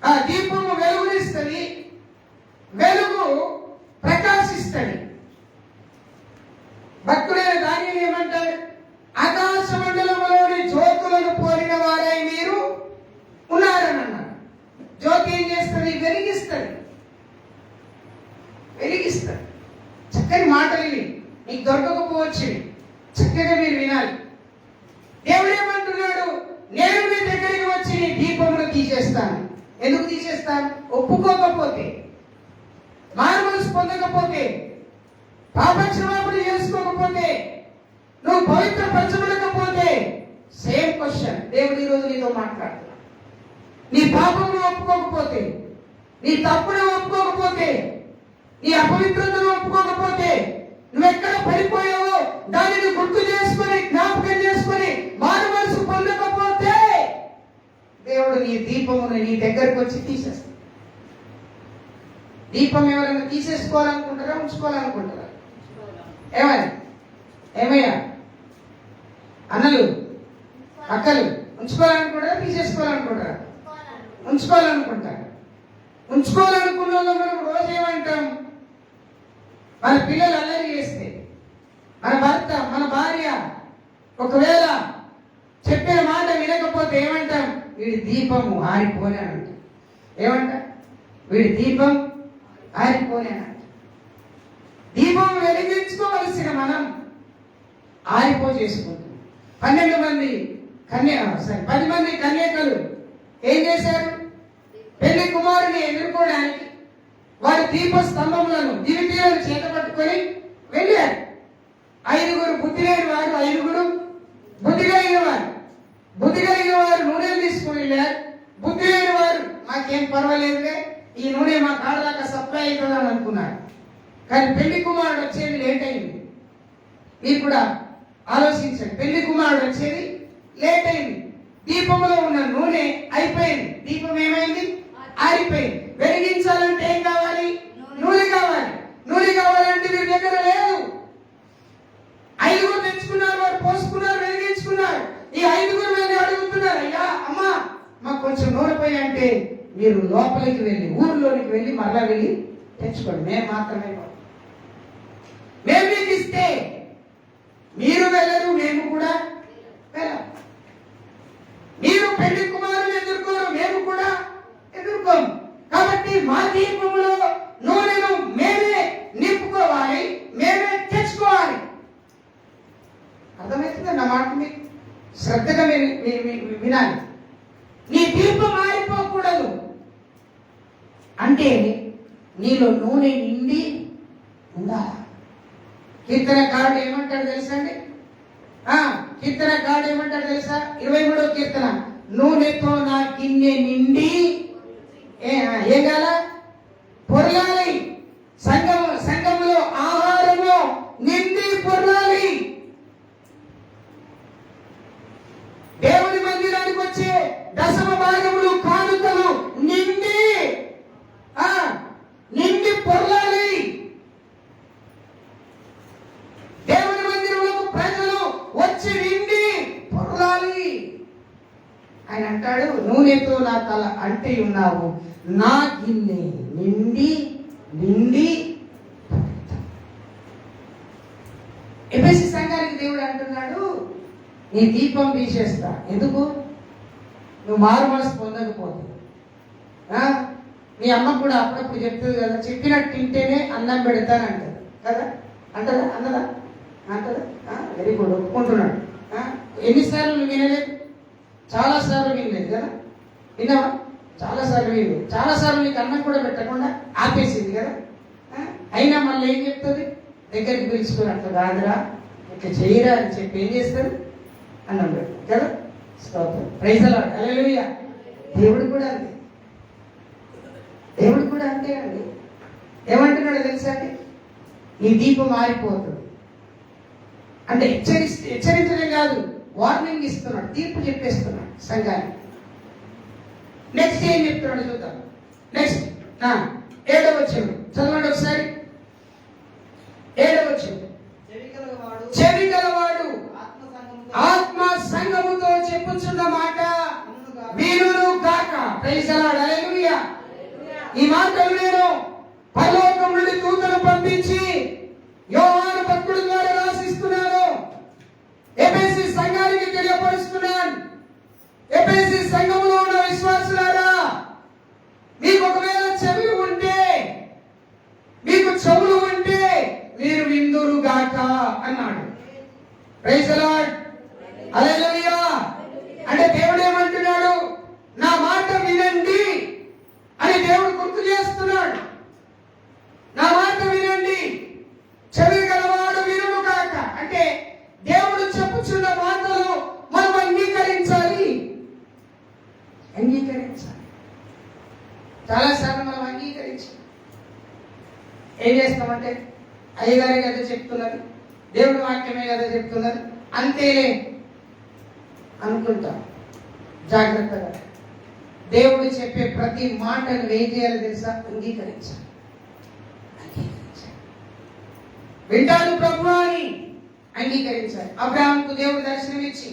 ఆ దీపము వెలుగునిస్తుంది, వెలుగు ప్రకాశిస్తుంది. భక్తుడైన దానియేలు ఏమంటాడు? ఆకాశ మండలంలోని జ్యోతులను పోలిన వారై మీరు ఉన్నారని అన్నాడు. జ్యోతి ఏం చేస్తుంది? వెలిగిస్తుంది. చక్కని మాటలు ఇవి మీకు దొరకకపోవచ్చు, చక్కగా మీరు వినాలి. దేవుడు ఏమంటున్నాడు? నేను మీ దగ్గరికి వచ్చి నీ దీపమును తీసేస్తాను. ఎందుకు తీసేస్తాను? ఒప్పుకోకపోతే, మారు మనసు పొందకపోతే, పాపక్షమాపణ చేసుకోకపోతే, నువ్వు పవిత్ర పంచబడకపోతే సేమ్ క్వశ్చన్ దేవుడు ఈరోజు నీతో మాట్లాడుతున్నాడు. నీ పాపమును ఒప్పుకోకపోతే, నీ తప్పును ఒప్పుకోకపోతే, నీ అపవిత్రతను ఒప్పుకోకపోతే, నువ్వెక్కడ పడిపోయావో దానిని గుర్తు చేసుకొని జ్ఞాపకం చేసుకొని మారు మనసు పొందకపోతే దేవుడు నీ దీపమును నీ దగ్గరకు వచ్చి తీసేస్తాడు. దీపం ఎవరైనా తీసేసుకోవాలనుకుంటారా, ఉంచుకోవాలనుకుంటారా? ఏమయ్యా అన్నలు అక్కలు, ఉంచుకోవాలనుకుంటారా తీసేసుకోవాలనుకుంటారా? ఉంచుకోవాలనుకుంటారు. ఉంచుకోవాలనుకున్న వాళ్ళు మనం రోజు ఏమంటాం? మన పిల్లలు అల్లరి చేస్తే, మన భర్త మన భార్య ఒకవేళ చెప్పిన మాట వినకపోతే ఏమంటాం? వీడి దీపము ఆరిపోనే అంటాం. ఏమంటాం? వీడి దీపం ఆరిపోనే అంటాం. దీపం వెలిగించుకోవలసిన మనం ఆరిపో చేసుకుంటాం. 10 మంది కన్యకలు ఏం చేశారు? పెళ్లి కుమారుని ఎదుర్కోవడానికి వారి దీప స్తంభములను దివిటీలను చేత పట్టుకొని వెళ్ళారు. 5 బుద్ధి లేని వారు, 5 బుద్ధి కలిగిన వారు నూనెలు తీసుకుని వెళ్ళారు. బుద్ధి లేని వారు మాకేం పర్వాలేదులే, ఈ నూనె మా కాడ దాకా సప్లై అవుతుంది అని అనుకున్నారు. కానీ పెళ్లి కుమారుడు వచ్చేది లేట్ అయింది. మీరు కూడా ఆలోచించండి, పెళ్లి కుమారుడు వచ్చేది లేట్ అయింది. దీపంలో ఉన్న నూనె అయిపోయింది. దీపం ఏమైంది? ఆరిపోయింది. వెలిగించాలంటే ఏం కావాలి? నూనె కావాలి. నూనె కావాలంటే వీరి దగ్గర లేదు. 5 తెచ్చుకున్నారు, వారు పోసుకున్నారు, వెలిగించుకున్నారు. ఈ 5 వెళ్ళి అడుగుతున్నారు, అయ్యా అమ్మా మాకు కొంచెం నూనె పోయి అంటే, మీరు లోపలికి వెళ్ళి ఊరిలోనికి వెళ్ళి మరలా వెళ్ళి తెచ్చుకోండి, మేము మాత్రమే మేము మీకు ఇస్తే మీరు వెళ్ళరు, మేము కూడా వెళ్ళం. మీరు పెళ్లి కుమారుని ఎదుర్కోరు, మేము కూడా ఎదుర్కోము. కాబట్టి మా దీపంలో నూనెను మేమే నింపుకోవాలి, మేమే తెచ్చుకోవాలి. అర్థమవుతుంది నా మాట? మీకు శ్రద్ధగా వినాలి. నీ దీపం ఆరిపోకూడదు అంటే నీలో నూనె నిండి ఉండాలి. కీర్తనకారుడు ఏమంటాడు తెలుసా అండి? కీర్తనకారుడు ఏమంటాడు తెలుసా? 23వ కీర్తన, నూనెతో నా గిన్నె నిండి ఏం కాల పొరలాలి, సంఘములో ఆహారము నిండి పొరలాలి. దేవుని మందిరానికి వచ్చే దశమ భాగములు కానుకలు నిండి పొరలాలి. దేవుని మందిరంలోకి ప్రజలు వచ్చి నిండి పొరలాలి. ఆయన అంటాడు, నూనెతో నా తల అంటే ఉన్నావు, నా గిన్నె నిండి ఎఫెసీ సంఘానికి దేవుడు అంటున్నాడు, నీ దీపం తీసేస్తా. ఎందుకు? నువ్వు మారు మనసు పొందకపోతే. మీ అమ్మ కూడా అప్పుడప్పుడు చెప్తుంది కదా, చెప్పినట్టు తింటేనే అన్నం పెడతానంటది కదా, అంటదా? అంటదా? Very good, ఒప్పుకుంటున్నాడు. ఎన్నిసార్లు నువ్వు వినలేదు? చాలా సార్లు వినలేదు కదా, విన్నావా? చాలా సార్లు వినలేదు. చాలా సార్లు నీకు అన్నం కూడా పెట్టకుండా ఆపేసింది కదా. అయినా మళ్ళీ ఏం చెప్తుంది? దగ్గరికి పిలుచుకుని, అట్లా కాదురా, ఇట్లా చేయరా అని చెప్పి ఏం చేస్తారు? అన్నం పెడతారు కదా. స్తోత్రం, ప్రైజ్ ది లార్డ్, హల్లెలూయా. దేవుడు కూడా అంతే, దేవుడు కూడా అంతే అండి. ఏమంటున్నాడు తెలుసా అండి? నీ దీపం మారిపోతుంది అంటే హెచ్చరించడం కాదు, వార్నింగ్ ఇస్తున్నాడు, తీర్పు చెప్పేస్తున్నాడు సంఘానికి. నెక్స్ట్ ఏం చెప్తున్నాడు చూద్దాం. నెక్స్ట్ 7వ వచనం చదవండి ఒకసారి. 7వ వచనం, చెవి గలవాడు ఆత్మ సంఘముతో చెప్పుచున్న మాట వినును గాక. ప్రైజ్ ది లార్డ్, హల్లెలూయా. ఈ మాటలు నేను పరలోకం నుండి దూతను పంపించి యోహాను భక్తుడి ద్వారా రాసిస్తున్నాను, ఎఫెసీ సంఘానికి తెలియపరుస్తున్నాను. ఎఫెసీ సంఘములో ఉన్న విశ్వాసులారా, మీకు ఒకవేళ చెవి ఉంటే, మీకు చెవులు ఉంటే మీరు విందురు గాక అన్నాడు. Praise the lord, hallelujah. అంటే దేవుడు ఏమంటున్నాడు? నా మాట వినండి అని దేవుడు గుర్తు చేస్తున్నాడు. ఏం చేస్తామంటే అయ్యగారే కదా చెప్తున్నది, దేవుడి వాక్యమే కదా చెప్తున్నది, అంతేలే అనుకుంటాం. జాగ్రత్తగా దేవుడు చెప్పే ప్రతి మాటను ఏం చేయాలి తెలుసా? అంగీకరించాలి. వింటాను ప్రభు అని అంగీకరించాలి. అబ్రాహాముకు దేవుడు దర్శనమిచ్చి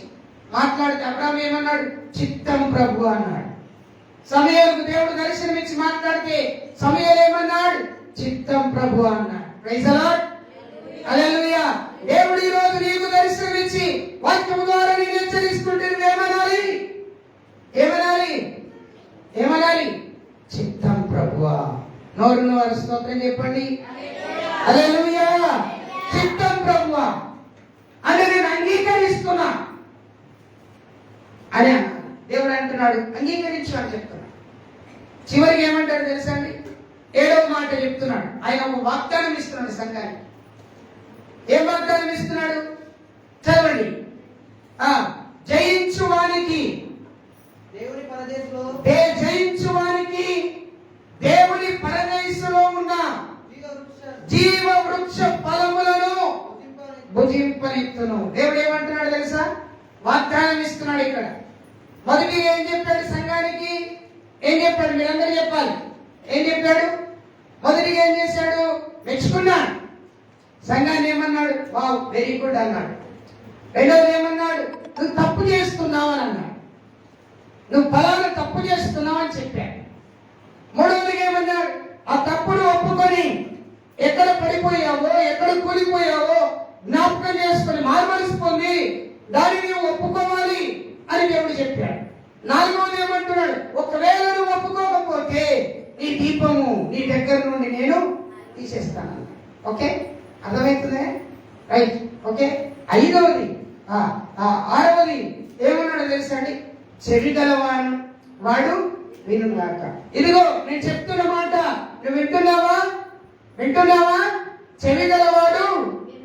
మాట్లాడితే అబ్రాహాం ఏమన్నాడు? చిత్తం ప్రభు అన్నాడు. సమూయేలుకు దేవుడు దర్శనమిచ్చి మాట్లాడితే సమూయేలు ఏమన్నాడు? చిత్తం ప్రభు అన్నాడు. ప్రైజ్ ది లార్డ్, హల్లెలూయా. దేవుడు ఈ రోజు నీకు దర్శనమిచ్చి వాక్యము ద్వారా నీకు హెచ్చరిస్తుంటే ఏమనాలి? ఏమనాలి? ఏమనాలి? చిత్తం ప్రభువా. నోరున్న వారు స్తోత్రం చెప్పండి. హల్లెలూయా. చిత్తం ప్రభువా అని నేను అంగీకరిస్తున్నా అని అన్నాడు. దేవుడు అంటున్నాడు అంగీకరించు అని చెప్తున్నాడు. చివరికి ఏమంటాడు తెలుసా అండి? 7వ మాట చెప్తున్నాడు. ఆయన ఒక వాగ్దానం ఇస్తున్నాడు సంఘానికి. ఏం వాగ్దానం ఇస్తున్నాడు? చదవండి. జయించువానికి దేవుని పరదేశంలో జయించువానికి దేవుని పరదేశంలో ఉన్న జీవ వృక్ష ఫలములను భుజింపనిత్తును. దేవుడు ఏమంటున్నాడు తెలుసా? వాగ్దానం ఇస్తున్నాడు. ఇక్కడ మొదటి ఏం చెప్పాడు సంఘానికి? ఏం చెప్పాడు? మీరందరూ చెప్పాలి. ఏం చెప్పాడు? మొదటిగా ఏం చేశాడు? మెచ్చుకున్నాడు. సంఘాన్ని ఏమన్నాడు? వావ్, వెరీ గుడ్ అన్నాడు. రెండవది ఏమన్నాడు? నువ్వు తప్పు చేస్తున్నావు అని అన్నాడు. నువ్వు ఫలానా తప్పు చేస్తున్నావు అని చెప్పాడు. మూడవదిగా ఏమన్నాడు? ఆ తప్పును ఒప్పుకొని ఎక్కడ పడిపోయావో, ఎక్కడ కూలిపోయావో జ్ఞాపకం చేసుకొని మార్మనసు పొంది దానిని ఒప్పుకోవాలి అని దేవుడు చెప్పాడు. నాలుగవది ఏమంటున్నాడు? ఒకవేళ నువ్వు ఒప్పుకోకపోతే నీ దీపము నీ దగ్గర నుండి నేను తీసేస్తాను. ఓకే, అర్థమవుతుందే? Right, okay. ఐదవది ఆరవది ఏమన్నాడు తెలుసా అండి? చెవి గలవాడు వాడు వినుగాక. ఇదిగో నేను చెప్తున్న మాట నువ్వు వింటున్నావా? వింటున్నావా? చెవి గలవాడు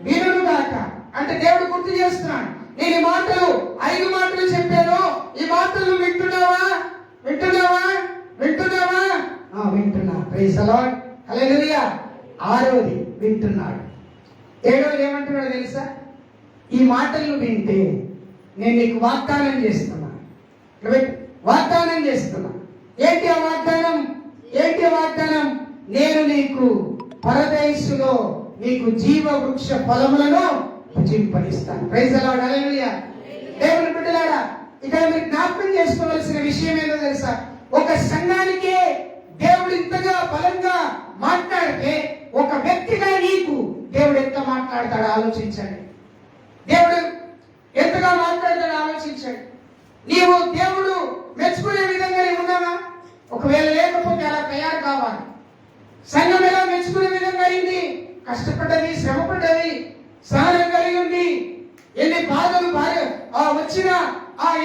వినుగాక అంటే దేవుడు గుర్తు చేస్తున్నాడు. నేను ఈ మాటలు 5 మాటలు చెప్పాను. ఈ మాటలు వింటున్నావా? వింటున్నావా? వింటున్నావా? వింటున్నా. ప్రైజ్ ది లార్డ్, హల్లెలూయా. 6వది వింటున్నాడు. 7వది ఏమంటున్నాడు తెలుసా? ఈ మాటలు వింటే నేను నీకు వాగ్దానం చేస్తున్నా. వాగ్దానం చేస్తున్నా. ఏంటి ఆ వాగ్దానం? ఏంటి ఆ వాగ్దానం? నేను నీకు పరదేశులో నీకు జీవ వృక్ష ఫలములను భుజింపనిస్తాను. ప్రైజ్ ది లార్డ్, హల్లెలూయా. దేవుని బిడ్డలారా, ఇక్కడ మీరు జ్ఞాపకం చేసుకోవాల్సిన విషయం ఏదో తెలుసా? ఒక సంఘానికే దేవుడు ఇంతగా బలంగా మాట్లాడితే ఒక వ్యక్తిగా నీకు దేవుడు ఎంత మాట్లాడతాడో ఆలోచించండి. దేవుడు ఎంతగా మాట్లాడతాడో ఆలోచించండి. నీవు దేవుడు మెచ్చుకునే విధంగా ఉన్నావా? ఒకవేళ లేకపోతే అలా తయారు కావాలి. సంఘం ఎలా మెచ్చుకునే విధంగా అయింది? కష్టపడ్డది, శ్రమపడ్డది, సహనం కలిగి ఉంది. ఎన్ని బాధలు వచ్చినా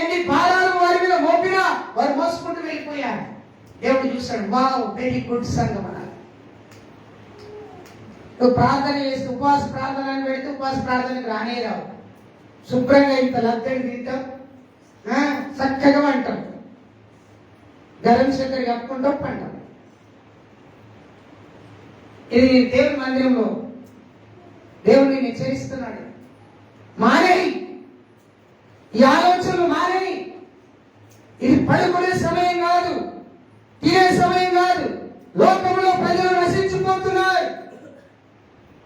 ఎన్ని భారాలు వారి మీద మోపినా వారు మోసుకుంటూ వెళ్ళిపోయారు. దేవుడు చూశాడు, వావ్, వెరీ గుడ్ సంఘం అన్నారు. నువ్వు ప్రార్థన చేస్తే ఉపవాస ప్రార్థనలు పెడితే ఉపవాస ప్రార్థనకు రానే రావు. శుభ్రంగా ఇంత లద్దడి తింటాం, చక్కగా అంటాం, గరం చక్కెర కప్పుకుంటాం, పంటాం. ఇది దేవుని మందిరంలో దేవుడిని హెచ్చరిస్తున్నాడు. మానేయి, ఈ ఆలోచనలు మానేయి. ఇది పడుకునే సమయం కాదు, తినే సమయం కాదు. లోకంలో ప్రజలు నశించిపోతున్నారు.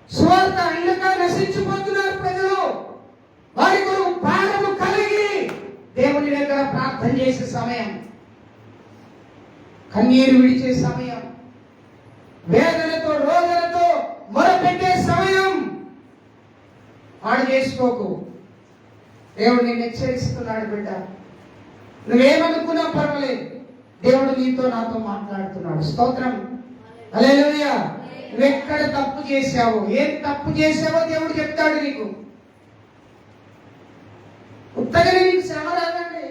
స్వార్థ అండక నశించిపోతున్నారు ప్రజలు. వారి కొరకు ప్రాణము కలిగి దేవుని దగ్గర ప్రార్థన చేసే సమయం, కన్నీరు విడిచే సమయం, వేదనతో రోదనతో మొరపెట్టే సమయం. వాడు చేసుకోకు. దేవుడు నిన్ను హెచ్చరిస్తున్నాడు. బిడ్డ, నువ్వేమనుకున్నా పర్వాలేదు, దేవుడు నీతో నాతో మాట్లాడుతున్నాడు. స్తోత్రం, హల్లెలూయా. నువ్వెక్కడ తప్పు చేశావో, ఏం తప్పు చేశావో దేవుడు చెప్తాడు నీకు. ఉత్తగనే నీకు శ్రమ రాదండి,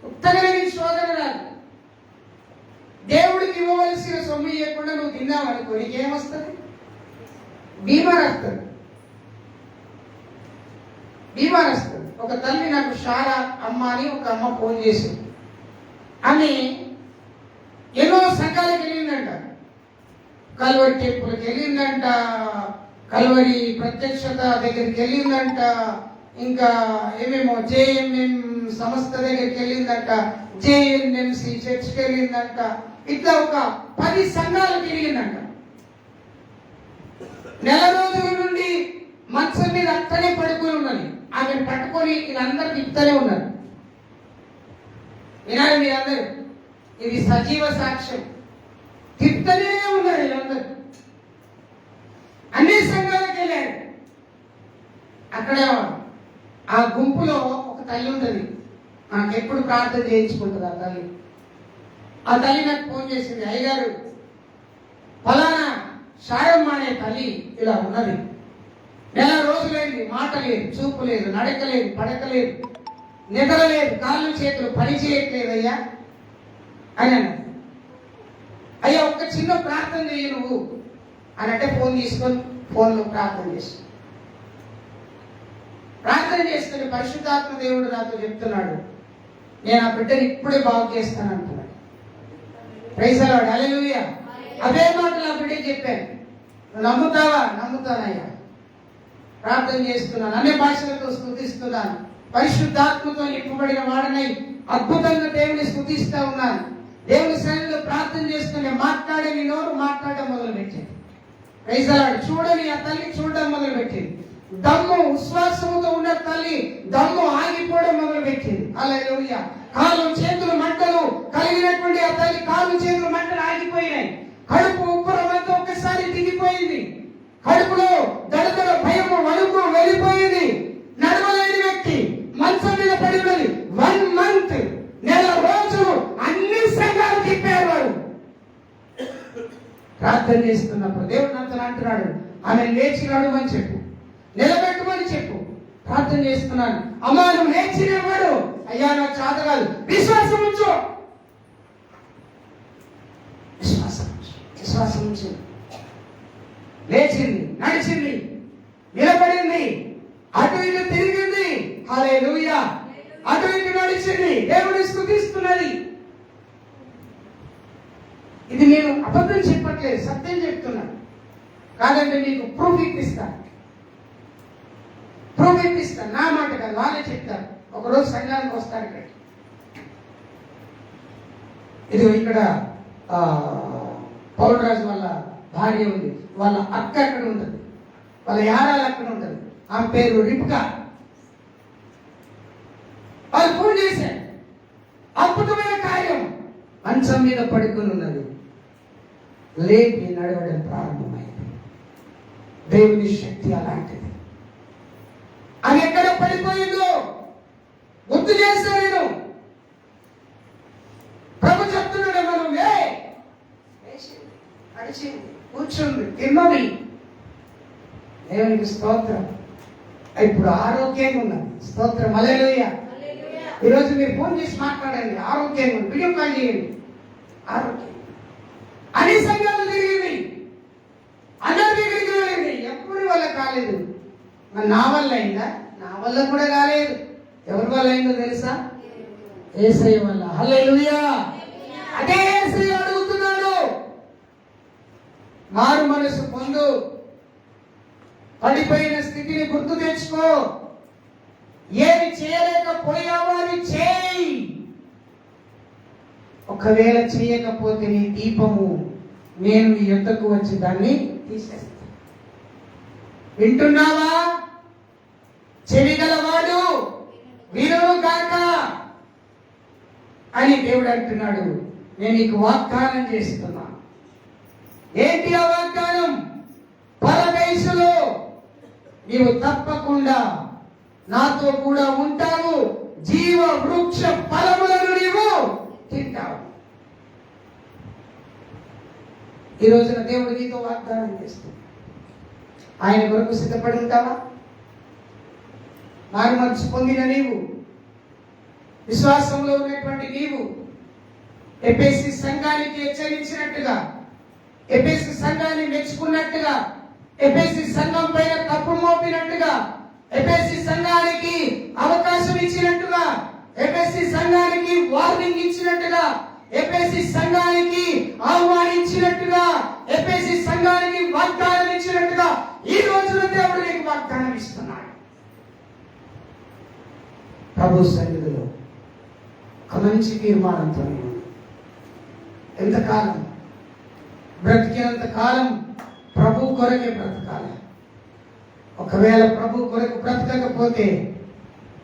ఉత్తగనే నీకు శోధన రాదు. దేవుడికి ఇవ్వవలసిన సొమ్ము ఇవ్వకుండా నువ్వు తిన్నావు అనుకో, నీకేమొస్తుంది? బీమార్ వస్తుంది, బీమార్ వస్తుంది. ఒక తల్లి నాకు షారా అమ్మ అని ఒక అమ్మ ఫోన్ చేసింది. ఆమె ఎన్నో సంఘాలకు వెళ్ళిందంట. కల్వరి టెంపుల్కి వెళ్ళిందంట, కల్వరి ప్రత్యక్షత దగ్గరికి వెళ్ళిందంట, ఇంకా ఏమేమో జేఎంఎం సంస్థ దగ్గరికి వెళ్ళిందంట, జేఎన్ఎంసి చర్చ్కి వెళ్ళిందంట. ఇట్లా ఒక 10 సంఘాలు తిరిగిందంట. నెల రోజుల నుండి మంచం మీద అక్కడే పడుకుని ఉన్నది. ఆమెను పట్టుకొని వీళ్ళందరూ తిప్పుతూనే ఉన్నారు. వినాలి మీరందరూ, ఇది సజీవ సాక్ష్యం. తిప్పుతూనే ఉన్నారు వీళ్ళందరూ. అన్ని సంఘాలకు వెళ్ళారు. అక్కడ ఆ గుంపులో ఒక తల్లి ఉంటుంది, నాకు ఎప్పుడు ప్రార్థన చేయించుకుంటుంది ఆ తల్లి. ఆ తల్లి నాకు ఫోన్ చేసింది, అయ్యగారు ఫలానా శారమ్మ అనే తల్లి ఇలా ఉన్నది, నెల రోజులైంది, మాట లేదు, చూపు లేదు, నడక లేదు, పడక లేదు, నిద్ర లేదు, కాళ్ళు చేతులు పని చేయట్లేదయ్యా అని అన్నది. అయ్యా ఒక్క చిన్న ప్రార్థన చెయ్యి నువ్వు అని అంటే ఫోన్ తీసుకొని ఫోన్లో ప్రార్థన చేసి పరిశుద్ధాత్మ దేవుడు నాతో చెప్తున్నాడు, నేను ఆ బిడ్డని ఇప్పుడే బాగు చేస్తాను అంటున్నాడు. ప్రైజ్ ది లార్డ్, హల్లెలూయా. అదే మాటలు ఆ బిడ్డకి చెప్పాను. నువ్వు నమ్ముతావా? నమ్ముతానయ్యా. ప్రార్థన చేస్తున్నాను, అన్ని భాషలతో స్తుతిస్తున్నాను, పరిశుద్ధాత్మతో నింపబడిన వాడనై అద్భుతంగా దేవుని స్తుతిస్తా ఉన్నాను. దేవుని సన్నిధిలో ప్రార్థన చేస్తూనే మాట్లాడని నోరు మాట్లాడడం మొదలు పెట్టింది. Praise the Lord. చూడని ఆ తల్లి చూడడం మొదలు పెట్టింది. దమ్ము విశ్వాసముతో ఉన్న తల్లి దమ్ము ఆగిపోవడం మొదలు పెట్టింది. హల్లెలూయా. కాళ్ళు చేతులు మంటలు కలిగినటువంటి ఆ తల్లి కాళ్ళు చేతులు మంటలు ఆగిపోయినాయి. కడుపు ఉబ్బరమంతా ఒక్కసారి దిగిపోయింది. కడుపులో దడదడ భయము వణుకు వెళ్ళిపోయింది. నడవలేని వ్యక్తి మంచం మీద పడి ఉన్నది. 1 మంత్, నెల రోజులు అన్ని సంఘాలు తిప్పారు వారు. ప్రార్థన చేస్తున్నప్పుడు దేవుడు నాతో అంటున్నాడు, ఆమె లేచి నడుమని చెప్పు, నిలబెట్టుమని చెప్పు. ప్రార్థన చేస్తున్నాను, అమ్మా నువ్వు లేచి నిలబడు. అయ్యా నాకు చేత కాదు. విశ్వాసం ఉంచు, విశ్వాసం ఉంచు. లేచింది, నడిచింది, నిలబడింది, అటు ఇటు తిరిగింది. హల్లెలూయా. అటు ఇటు నడిచింది, దేవుని స్తుతిస్తున్నది. ఇది నేను అబద్ధం చెప్పట్లేదు, సత్యం చెప్తున్నాను. కాదంటే నీకు ప్రూఫ్ ఇప్పిస్తాను, నా మాట కాదు, వాళ్ళే చెప్తారు. ఒకరోజు సంఘానికి వస్తారు ఇక్కడ. ఇది ఇక్కడ పౌలరాజు వాళ్ళ భార్య ఉంది, వాళ్ళ అక్క అక్కడ ఉంటుంది, వాళ్ళ యారాలు అక్కడ ఉంటుంది. ఆమె పేరు రిబ్కా. వాళ్ళు ఫోన్ చేశారు, అద్భుతమైన కార్యం. మంచం మీద పడుకుని ఉన్నది, లేపి నడవడం ప్రారంభమైంది. దేవుని శక్తి అలాంటిది. అది ఎక్కడ పడిపోయిందో గుర్తు చేస్తా నేను. ప్రభు చెప్తున్నాడు, మనం నడిచింది, కూర్చుంది, తిన్నది. దేవునికి స్తోత్రం. ఇప్పుడు ఆరోగ్యంగా ఉన్నది. స్తోత్రం, హల్లెలూయా. ఈరోజు మీరు ఫోన్ చేసి మాట్లాడండి, ఆరోగ్యంగా ఉంది, వీడియో కాల్ చేయండి. ఆరోగ్యం అన్ని సంఘాలు తిరిగింది, అందరి దగ్గరికి వెళ్ళింది, ఎప్పుడు వల్ల కాలేదు. మరి నా వల్ల అయిందా? నా వల్ల కూడా కాలేదు. ఎవరి వల్ల అయిందో తెలుసా? యేసయ్య వల్ల. హల్లెలూయా. అదే యేసయ్య అడుగుతున్నాడు, మారు మనసు పొందు, పడిపోయిన స్థితిని గుర్తు తెచ్చుకో, ఏమి చేయలేకపోయావో అది చేయి. ఒకవేళ చేయకపోతే నీ దీపము నేను నీ యొద్దకు వచ్చి దాన్ని తీసేస్తాను. వింటున్నావా? చెవిగలవాడు వినును గాక అని దేవుడు అంటున్నాడు. నేను నీకు వాగ్దానం చేస్తున్నా. ఏంటి ఆ వాగ్దానం? పరదేశంలో నీవు తప్పకుండా నాతో కూడా ఉంటావు, జీవ వృక్ష ఫలములను నీవు తింటావు. ఈ రోజున దేవుడు నీతో వాగ్దానం చేస్తుంది. ఆయన కొరకు సిద్ధపడి ఉంటావా? మారు మనసు పొందిన నీవు, విశ్వాసంలో ఉన్నటువంటి నీవు, ఎఫెసీ సంఘానికి హెచ్చరించినట్టుగా, ఎఫెసీ సంఘాన్ని మెచ్చుకున్నట్టుగా, ఎఫెసీ సంఘం పైన తప్పు మోపినట్టుగా, ఎఫెసీ సంఘానికి అవకాశం ఇచ్చినట్టుగా, ఎఫెసీ సంఘానికి వార్నింగ్ ఇచ్చినట్టుగా, ఎఫెసీ సంఘానికి ఆహ్వానించినట్టుగా, ఎఫెసీ ప్రభు సన్నిధిలో ఒక మంచి తీర్మానంతో ఎంతకాలం బ్రతికినంత కాలం ప్రభు కొరకే బ్రతకాలి. ఒకవేళ ప్రభు కొరకు బ్రతకకపోతే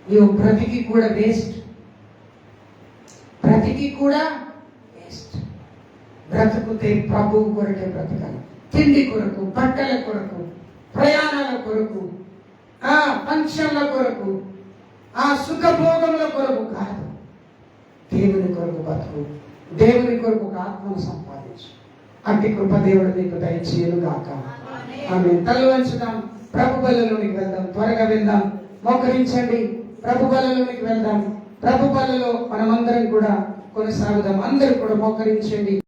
నీవు బ్రతికి కూడా వేస్ట్. బ్రతికి కూడా వేస్ట్. బ్రతుకుతే ప్రభు కొరకే బ్రతకాలి. తిండి కొరకు, బట్టల కొరకు, ప్రయాణాల కొరకు, ఫంక్షన్ల కొరకు, సుఖభోగముల కొరకు కాదు. దేవుని కొరకు బతుకు. దేవుని కొరకు ఒక ఆత్మను సంపాదించు. అట్టి కృప దేవుడు నీకు దయచేయను గాక. ఆమె తల వంచుదాం. ప్రభు బలలోనికి వెళ్దాం. త్వరగా వెళ్దాం. మోకరించండి. ప్రభు బలలోనికి వెళ్దాం. ప్రభు బలలో మనమందరం కూడా కొనసాగుదాం. అందరూ కూడా మోకరించండి.